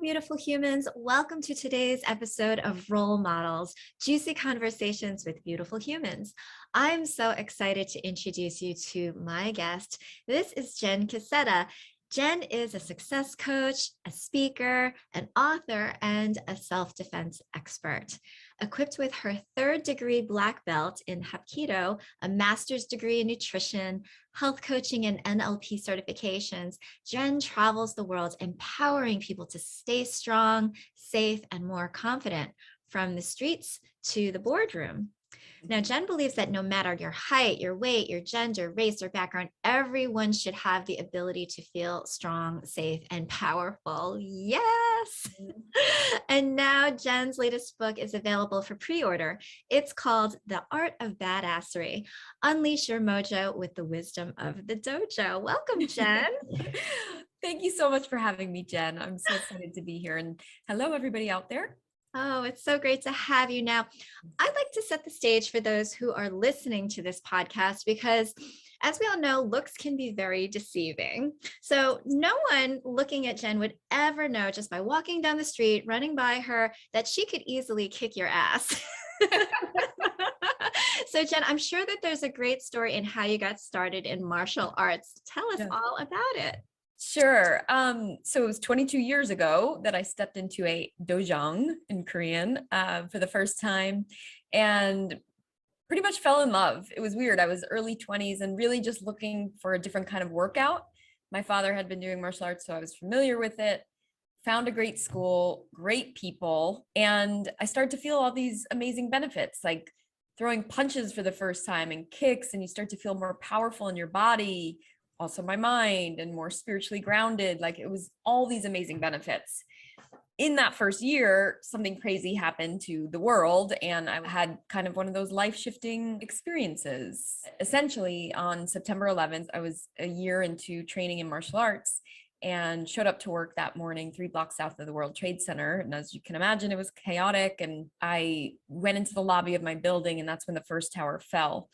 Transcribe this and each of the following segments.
beautiful humans. Welcome to today's episode of Role Models, Juicy Conversations with Beautiful Humans. I'm so excited to introduce you to my guest. This is Jenn Cassetta. Jenn is a success coach, a speaker, an author, and a self-defense expert. Equipped with her third-degree black belt in hapkido, a master's degree in nutrition, health coaching, and NLP certifications, Jenn travels the world empowering people to stay strong, safe, and more confident, from the streets to the boardroom. Now, Jenn believes that no matter your height, your weight, your gender, race, or background, everyone should have the ability to feel strong, safe, and powerful. Yes! And now Jenn's latest book is available for pre-order. It's called The Art of Badassery. Unleash your mojo with the wisdom of the dojo. Welcome, Jenn. Thank you so much for having me, Jenn. I'm so excited to be here. And hello, everybody out there. Oh, it's so great to have you. Now, I'd like to set the stage for those who are listening to this podcast because, as we all know, looks can be very deceiving. So no one looking at Jenn would ever know just by walking down the street, running by her, that she could easily kick your ass. So Jenn, I'm sure that there's a great story in how you got started in martial arts. Tell us all about it. Sure. So it was 22 years ago that I stepped into a dojang in Korean for the first time and pretty much fell in love. It was weird. I was early 20s and really just looking for a different kind of workout. My father had been doing martial arts, so I was familiar with it, found a great school, great people, and I started to feel all these amazing benefits, like throwing punches for the first time and kicks, and you start to feel more powerful in your body, also my mind, and more spiritually grounded. Like, it was all these amazing benefits. In that first year, something crazy happened to the world, and I had kind of one of those life-shifting experiences. Essentially, on September 11th, I was a year into training in martial arts and showed up to work that morning 3 blocks south of the World Trade Center. And as you can imagine, it was chaotic. And I went into the lobby of my building, and that's when the first tower fell.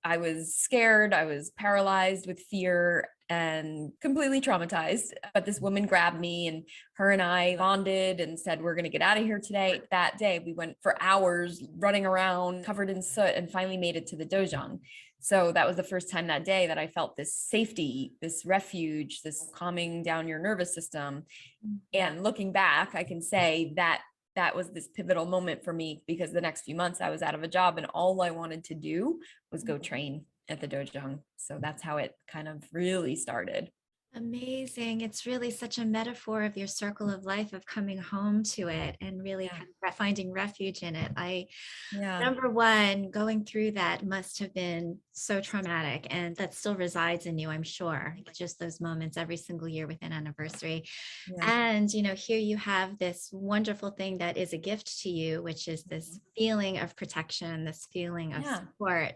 I was scared, I was paralyzed with fear and completely traumatized. But this woman grabbed me, and her and I bonded and said, we're going to get out of here today. That day, we went for hours running around covered in soot and finally made it to the dojang. So that was the first time that day that I felt this safety, this refuge, this calming down your nervous system. And looking back, I can say that that was this pivotal moment for me, because the next few months I was out of a job and all I wanted to do was go train at the dojang. So that's how it kind of really started. Amazing. It's really such a metaphor of your circle of life, of coming home to it and really kind of finding refuge in it. Number one, going through that must have been so traumatic, and that still resides in you, I'm sure. Just those moments every single year with an anniversary. And, here you have this wonderful thing that is a gift to you, which is this feeling of protection, this feeling of support.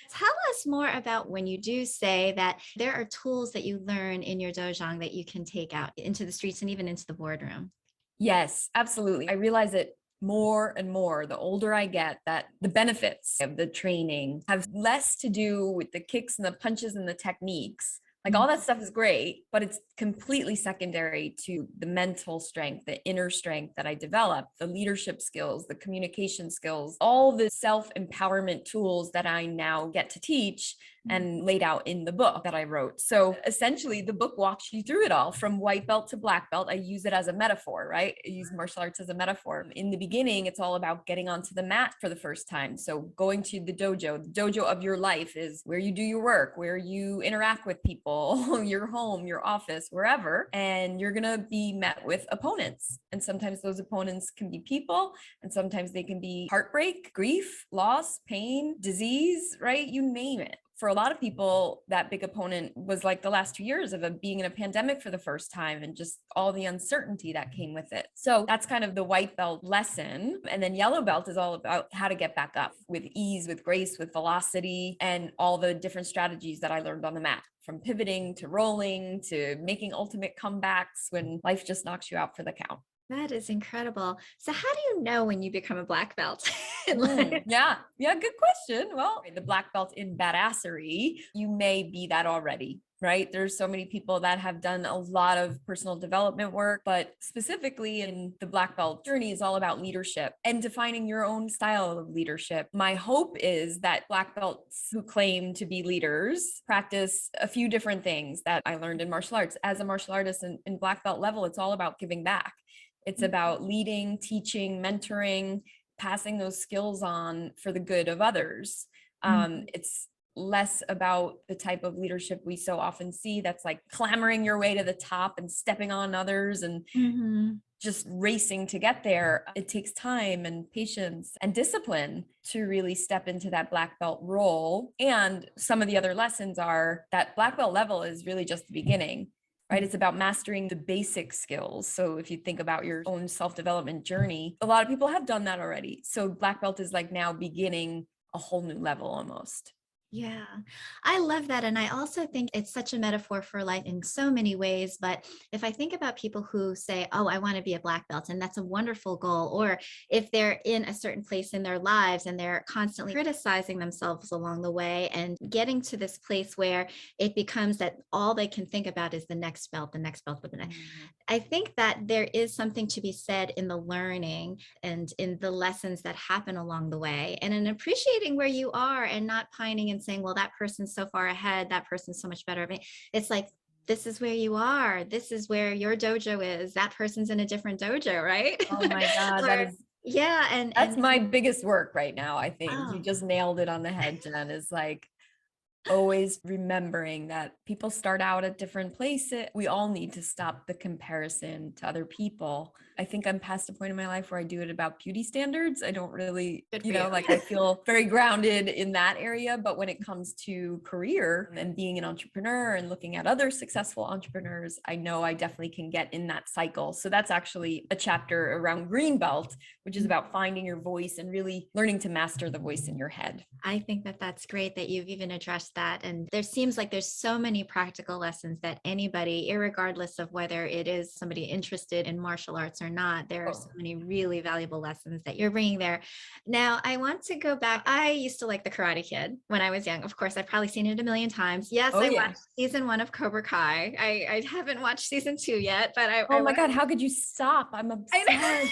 Tell us more about when you do say that there are tools that you learn in your dojang that you can take out into the streets and even into the boardroom. Yes, absolutely. I realize it more and more the older I get, that the benefits of the training have less to do with the kicks and the punches and the techniques. Like, all that stuff is great, but it's completely secondary to the mental strength, the inner strength that I developed, the leadership skills, the communication skills, all the self-empowerment tools that I now get to teach and laid out in the book that I wrote. So essentially, the book walks you through it all from white belt to black belt. I use it as a metaphor, right? I use martial arts as a metaphor. In the beginning, it's all about getting onto the mat for the first time. So going to the dojo of your life is where you do your work, where you interact with people, your home, your office, wherever. And you're going to be met with opponents. And sometimes those opponents can be people, and sometimes they can be heartbreak, grief, loss, pain, disease, right? You name it. For a lot of people, that big opponent was like the last 2 years of being in a pandemic for the first time, and just all the uncertainty that came with it. So that's kind of the white belt lesson. And then yellow belt is all about how to get back up with ease, with grace, with velocity, and all the different strategies that I learned on the mat, from pivoting to rolling to making ultimate comebacks when life just knocks you out for the count. That is incredible. So how do you know when you become a black belt? Yeah, good question. Well, the black belt in badassery, you may be that already. right? There's so many people that have done a lot of personal development work, but specifically in the Black Belt journey is all about leadership and defining your own style of leadership. My hope is that Black Belts who claim to be leaders practice a few different things that I learned in martial arts. As a martial artist in Black Belt level, it's all about giving back. It's about leading, teaching, mentoring, passing those skills on for the good of others. It's less about the type of leadership we so often see that's like clamoring your way to the top and stepping on others and just racing to get there. It takes time and patience and discipline to really step into that Black Belt role. And some of the other lessons are that Black Belt level is really just the beginning, right? It's about mastering the basic skills. So if you think about your own self-development journey, a lot of people have done that already. So Black Belt is like now beginning a whole new level almost. Yeah, I love that. And I also think it's such a metaphor for life in so many ways. But if I think about people who say, oh, I want to be a black belt, and that's a wonderful goal, or if they're in a certain place in their lives and they're constantly criticizing themselves along the way and getting to this place where it becomes that all they can think about is the next belt, the next belt, the next. I think that there is something to be said in the learning and in the lessons that happen along the way, and in appreciating where you are and not pining and saying, well, that person's so far ahead, that person's so much better. It's like, this is where you are. This is where your dojo is. That person's in a different dojo, right? Oh my God, Yeah. That's my biggest work right now. I think you Oh, just nailed it on the head, Jen, is like always remembering that people start out at different places. We all need to stop the comparison to other people. I think I'm past a point in my life where I do it about beauty standards. I don't really, like I feel very grounded in that area. But when it comes to career and being an entrepreneur and looking at other successful entrepreneurs, I know I definitely can get in that cycle. So that's actually a chapter around green belt, which is about finding your voice and really learning to master the voice in your head. I think that that's great that you've even addressed that. And there seems like there's so many practical lessons that anybody, irregardless of whether it is somebody interested in martial arts or not, there are so many really valuable lessons that you're bringing there. Now, I want to go back. I used to like The Karate Kid when I was young. Of course, I've probably seen it a million times. Yes, I watched season 1 of Cobra Kai. I haven't watched season 2 yet, but oh my God, how could you stop? I'm obsessed.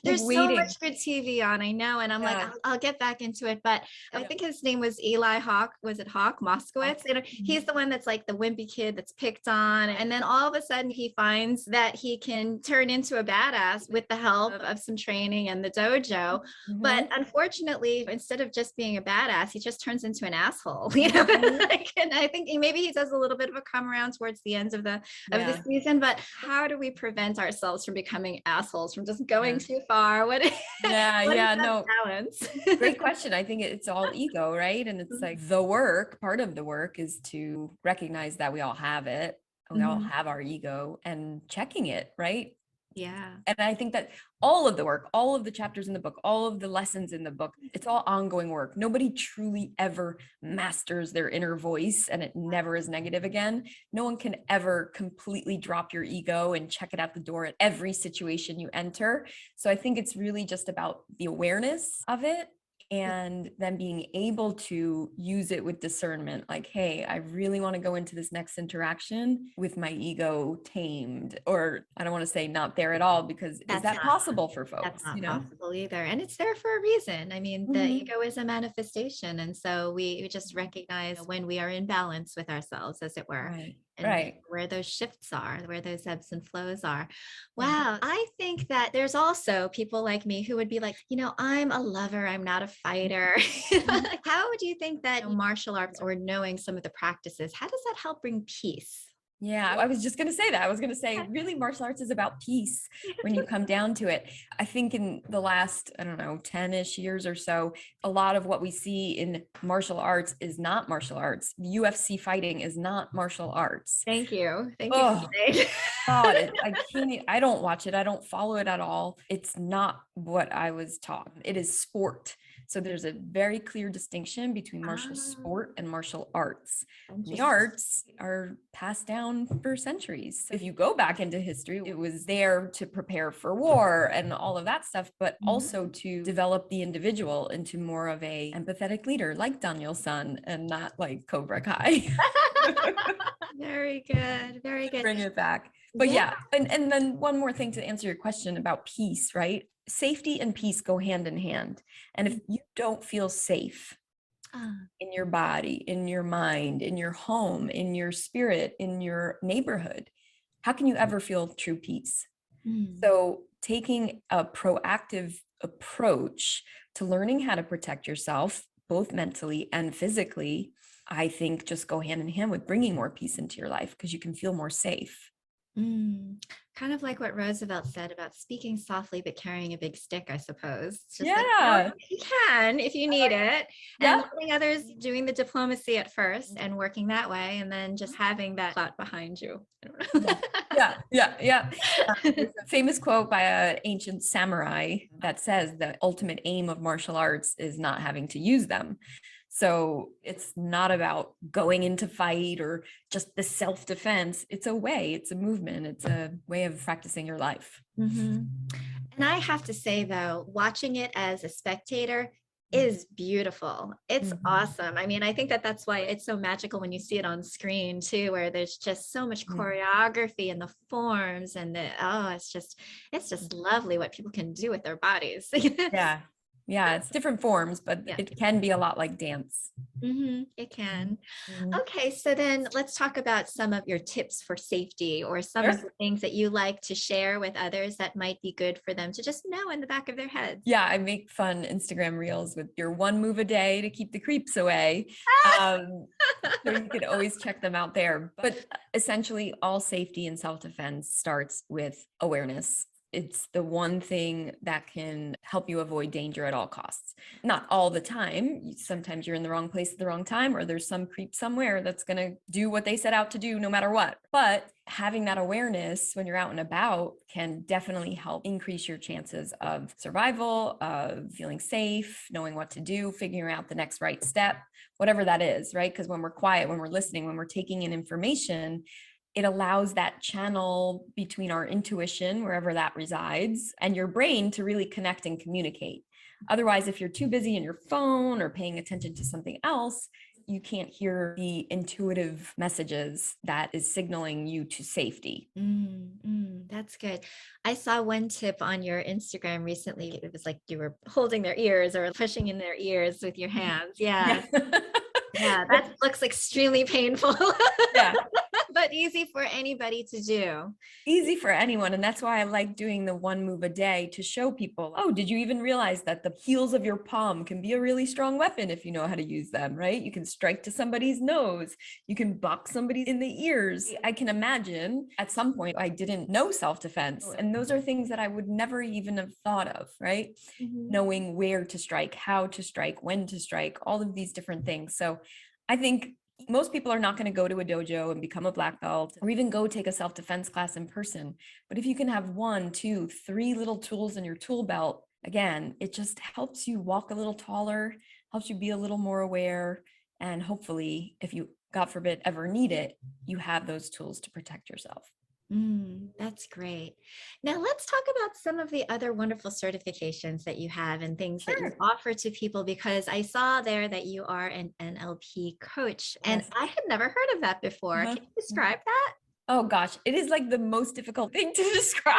There's so much good TV on, I know, and I'm like, I'll get back into it. But I think his name was Eli Hawk. Was it Hawk Moskowitz? He's the one that's like the wimpy kid that's picked on. And then all of a sudden he finds that he can turn into a badass with the help of some training and the dojo. But unfortunately, instead of just being a badass, he just turns into an asshole. You know? And I think maybe he does a little bit of a come around towards the end of the season. But how do we prevent ourselves from becoming assholes, from just going too far? What is balance? Great question. I think it's all ego, right? And it's like part of the work is to recognize that we all have it. We all have our ego and checking it, right? Yeah. And I think that all of the work, all of the chapters in the book, all of the lessons in the book, it's all ongoing work. Nobody truly ever masters their inner voice and it never is negative again. No one can ever completely drop your ego and check it out the door at every situation you enter. So I think it's really just about the awareness of it and then being able to use it with discernment. Like, hey, I really want to go into this next interaction with my ego tamed, or I don't want to say not there at all, because is that possible for folks? That's not possible either. And it's there for a reason. I mean, the ego is a manifestation. And so we just recognize when we are in balance with ourselves, as it were. And where those shifts are, where those ebbs and flows are. Wow. I think that there's also people like me who would be like, I'm a lover, I'm not a fighter. How do you think that martial arts, or knowing some of the practices, how does that help bring peace? Yeah, I was just going to say that. I was going to say, really, martial arts is about peace when you come down to it. I think in the last, 10-ish years or so, a lot of what we see in martial arts is not martial arts. UFC fighting is not martial arts. Thank you. Thank you. God, I don't watch it. I don't follow it at all. It's not what I was taught. It is sport. So there's a very clear distinction between martial Ah, sport and martial arts. The interesting. arts are passed down for centuries. If you go back into history, it was there to prepare for war and all of that stuff, but also to develop the individual into more of a empathetic leader like Daniel-san and not like Cobra Kai. Very good. Very good. Bring it back. But Yeah. yeah, and then one more thing to answer your question about peace, right? Safety and peace go hand in hand. And if you don't feel safe Ah, in your body, in your mind, in your home, in your spirit, in your neighborhood, how can you ever feel true peace? mm, So taking a proactive approach to learning how to protect yourself, both mentally and physically, I think just go hand in hand with bringing more peace into your life because you can feel more safe. mm. Kind of like what Roosevelt said about speaking softly but carrying a big stick, I suppose. It's just like, Yeah. you can if you need it, and Yep. letting others doing the diplomacy at first and working that way, and then just having that clout behind you. I don't know. Yeah. There's a famous quote by an ancient samurai that says the ultimate aim of martial arts is not having to use them. So it's not about going into fight or just the self-defense. It's a way, it's a movement, it's a way of practicing your life. Mhm. And I have to say, though, watching it as a spectator is beautiful. It's Mhm. awesome. I mean, I think that that's why it's so magical when you see it on screen too, where there's just so much Mhm. choreography and the forms and the, oh, it's just lovely what people can do with their bodies. Yeah. Yeah, it's different forms, but Yeah. it can be a lot like dance. It can. Mhm. Okay, so then let's talk about some of your tips for safety or some of Sure. the things that you like to share with others that might be good for them to just know in the back of their heads. Yeah, I make fun Instagram reels with your one move a day to keep the creeps away. Um, so you can always check them out there. But essentially, all safety and self-defense starts with awareness. It's the one thing that can help you avoid danger at all costs. Not all the time. Sometimes you're in the wrong place at the wrong time, or there's some creep somewhere that's going to do what they set out to do no matter what. But having that awareness when you're out and about can definitely help increase your chances of survival, of feeling safe, knowing what to do, figuring out the next right step, whatever that is, right? Because when we're quiet, when we're listening, when we're taking in information, it allows that channel between our intuition, wherever that resides, and your brain to really connect and communicate. Otherwise, if you're too busy in your phone or paying attention to something else, you can't hear the intuitive messages that is signaling you to safety. That's good. I saw one tip on your Instagram recently. It was like you were holding their ears or pushing in their ears with your hands. Yeah. Yeah. Yeah, that looks extremely painful, Yeah. but easy for anybody to do. Easy for anyone. And that's why I like doing the one move a day to show people, oh, did you even realize that the heels of your palm can be a really strong weapon if you know how to use them, right? You can strike to somebody's nose. You can box somebody in the ears. I can imagine at some point I didn't know self-defense. And those are things that I would never even have thought of, right? Mhm. Knowing where to strike, how to strike, when to strike, all of these different things. So I think most people are not going to go to a dojo and become a black belt or even go take a self-defense class in person. But if you can have 1, 2, 3 little tools in your tool belt, again, it just helps you walk a little taller, helps you be a little more aware. And hopefully, if you, God forbid, ever need it, you have those tools to protect yourself. That's great. Now let's talk about some of the other wonderful certifications that you have and things that you Sure. offer to people, because I saw there that you are an NLP coach and Yes. I had never heard of that before. Uh-huh. Can you describe that? Oh gosh, it is like the most difficult thing to describe,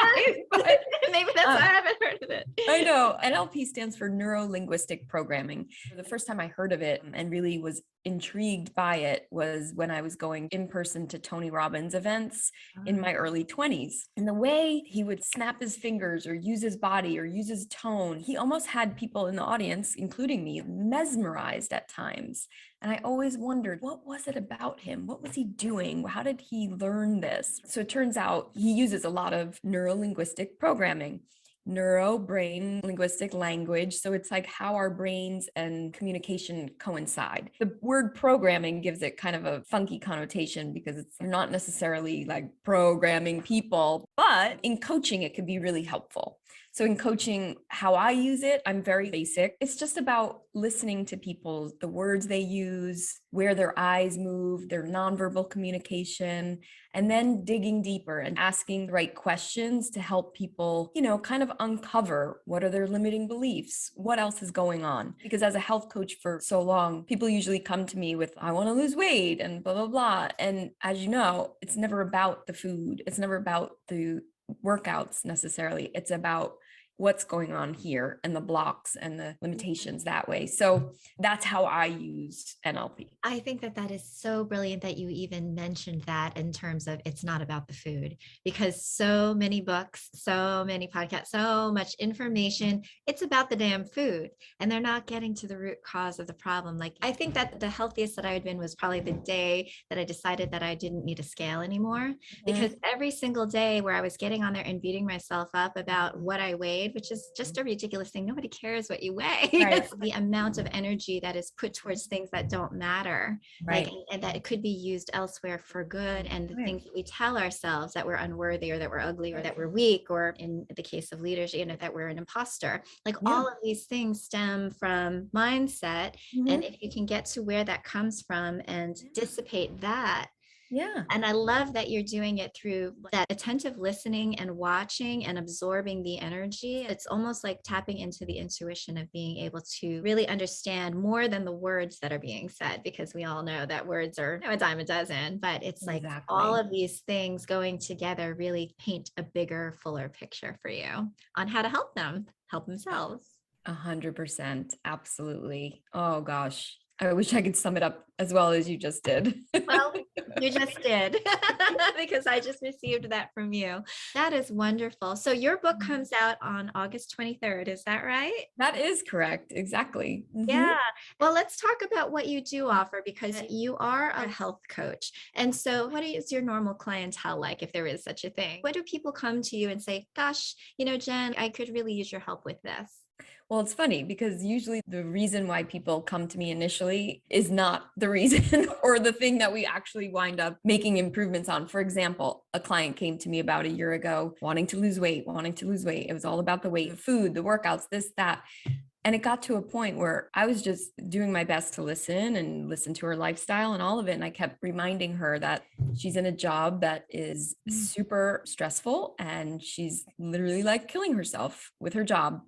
but Maybe that's why I um, haven't heard of it. I know. NLP stands for neuro linguistic programming. The first time I heard of it and really was intrigued by it was when I was going in person to Tony Robbins events in my early 20s. And the way he would snap his fingers or use his body or use his tone, he almost had people in the audience, including me, mesmerized at times. And I always wondered, what was it about him? What was he doing? How did he learn this? So it turns out he uses a lot of neuro linguistic programming. Neuro, brain, linguistic, language. So it's like how our brains and communication coincide. The word programming gives it kind of a funky connotation because it's not necessarily like programming people, but in coaching, it can be really helpful. So in coaching, how I use it, I'm very basic. It's just about listening to people, the words they use, where their eyes move, their nonverbal communication, and then digging deeper and asking the right questions to help people, kind of uncover what are their limiting beliefs, what else is going on. Because as a health coach for so long, people usually come to me with, I want to lose weight and blah, blah, blah. And as you know, it's never about the food. It's never about the workouts necessarily. It's about what's going on here and the blocks and the limitations that way. So that's how I use NLP. I think that that is so brilliant that you even mentioned that in terms of it's not about the food, because so many books, so many podcasts, so much information, it's about the damn food, and they're not getting to the root cause of the problem. Like, I think that the healthiest that I had been was probably the day that I decided that I didn't need a scale anymore, because every single day where I was getting on there and beating myself up about what I weighed, which is just a ridiculous thing. Nobody cares what you weigh. Right. The amount of energy that is put towards things that don't matter, Right. like, and that it could be used elsewhere for good. And the things that we tell ourselves, that we're unworthy or that we're ugly or that we're weak, or in the case of leadership, that we're an imposter, like all of these things stem from mindset. And if you can get to where that comes from and dissipate that. Yeah. And I love that you're doing it through that attentive listening and watching and absorbing the energy. It's almost like tapping into the intuition of being able to really understand more than the words that are being said, because we all know that words are a dime a dozen, but it's like all of these things going together really paint a bigger, fuller picture for you on how to help them help themselves. 100%. Absolutely. Oh gosh. I wish I could sum it up as well as you just did. Well, you just did, because I just received that from you. That is wonderful. So your book comes out on August 23rd. Is that right? That is correct. Exactly. Yeah. Well, let's talk about what you do offer, because you are a health coach. And so what is your normal clientele like, if there is such a thing? What do people come to you and say, gosh, Jenn, I could really use your help with this? Well, it's funny because usually the reason why people come to me initially is not the reason or the thing that we actually wind up making improvements on. For example, a client came to me about a year ago wanting to lose weight. It was all about the weight, the food, the workouts, this, that. And it got to a point where I was just doing my best to listen to her lifestyle and all of it. And I kept reminding her that she's in a job that is super stressful and she's literally like killing herself with her job.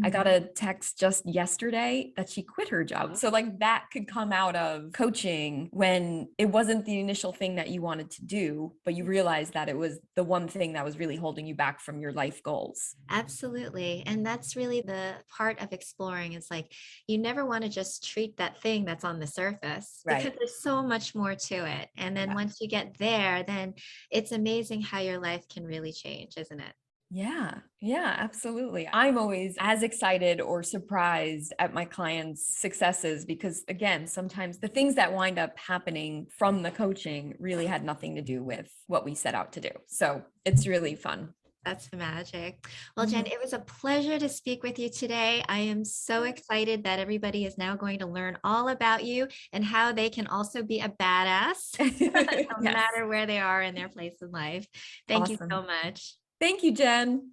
I got a text just yesterday that she quit her job. So like that could come out of coaching when it wasn't the initial thing that you wanted to do, but you realized that it was the one thing that was really holding you back from your life goals. Absolutely. And that's really the part of exploring. It's like, you never want to just treat that thing that's on the surface, because there's so much more to it. And then once you get there, then it's amazing how your life can really change, isn't it? Yeah, absolutely. I'm always as excited or surprised at my clients' successes because, again, sometimes the things that wind up happening from the coaching really had nothing to do with what we set out to do. So it's really fun. That's the magic. Well, Jenn, it was a pleasure to speak with you today. I am so excited that everybody is now going to learn all about you and how they can also be a badass, no matter where they are in their place in life. Thank you so much. Thank you, Jenn.